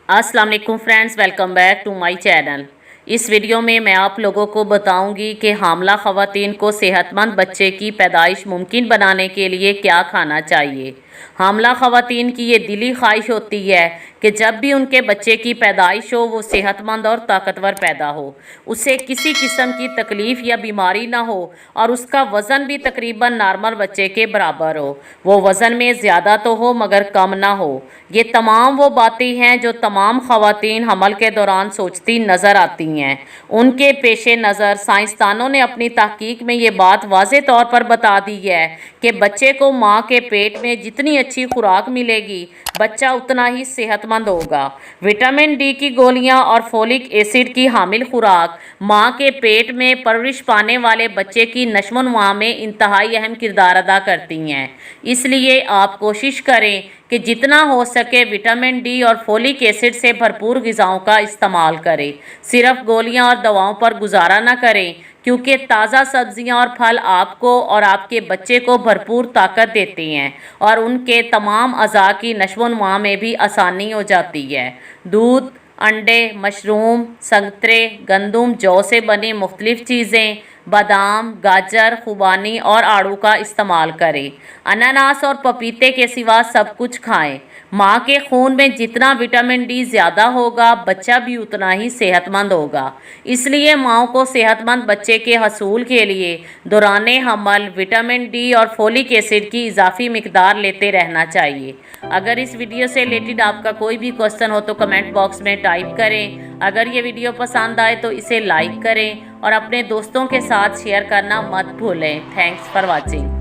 अस्सलाम वालेकुम friends, welcome back to my channel. इस वीडियो में मैं आप लोगों को बताऊंगी कि हामला ख़वातीन को सेहतमंद बच्चे की पैदाइश मुमकिन बनाने के लिए क्या खाना चाहिए। हामला ख़वातीन की ये दिली ख्वाहिश होती है कि जब भी उनके बच्चे की पैदाइश हो वो सेहतमंद और ताकतवर पैदा हो, उसे किसी किस्म की तकलीफ़ या बीमारी ना हो और उसका वज़न भी तकरीबन नॉर्मल बच्चे के बराबर हो। वो वज़न में ज़्यादा तो हो मगर कम ना हो। ये तमाम वो बातें हैं जो तमाम ख़वातीन हमल के दौरान सोचती नज़र आती हैं। उनके पेश नज़र साइंसदानों ने अपनी तहकीक में ये बात वाज़े तौर पर बता दी है कि बच्चे को माँ के पेट में जितनी अच्छी खुराक मिलेगी बच्चा उतना ही सेहतमंद होगा। विटामिन डी की गोलियां और फोलिक एसिड की हामिल खुराक माँ के पेट में परवरिश पाने वाले बच्चे की नशोनुमा में इंतहाई अहम किरदार अदा करती हैं। इसलिए आप कोशिश करें कि जितना हो सके विटामिन डी और फोलिक एसिड से भरपूर ग़िज़ाओं का इस्तेमाल करें। सिर्फ गोलियां और दवाओं पर गुजारा ना करें, क्योंकि ताज़ा सब्जियां और फल आपको और आपके बच्चे को भरपूर ताकत देते हैं और उनके तमाम अज़ा की नशोनुमा में भी आसानी हो जाती है। दूध, अंडे, मशरूम, संतरे, गंदम, जौ से बनी मुख्तलिफ़ चीज़ें, बादाम, गाजर, खुबानी और आड़ू का इस्तेमाल करें। अनानास और पपीते के सिवा सब कुछ खाएं। माँ के खून में जितना विटामिन डी ज़्यादा होगा बच्चा भी उतना ही सेहतमंद होगा। इसलिए माँ को सेहतमंद बच्चे के हसूल के लिए दौराने हमल विटामिन डी और फोलिक एसिड की इजाफी मिकदार लेते रहना चाहिए। अगर इस वीडियो से रिलेटेड आपका कोई भी क्वेश्चन हो तो कमेंट बॉक्स में टाइप करें। अगर ये वीडियो पसंद आए तो इसे लाइक करें और अपने दोस्तों के साथ शेयर करना मत भूलें। Thanks for watching.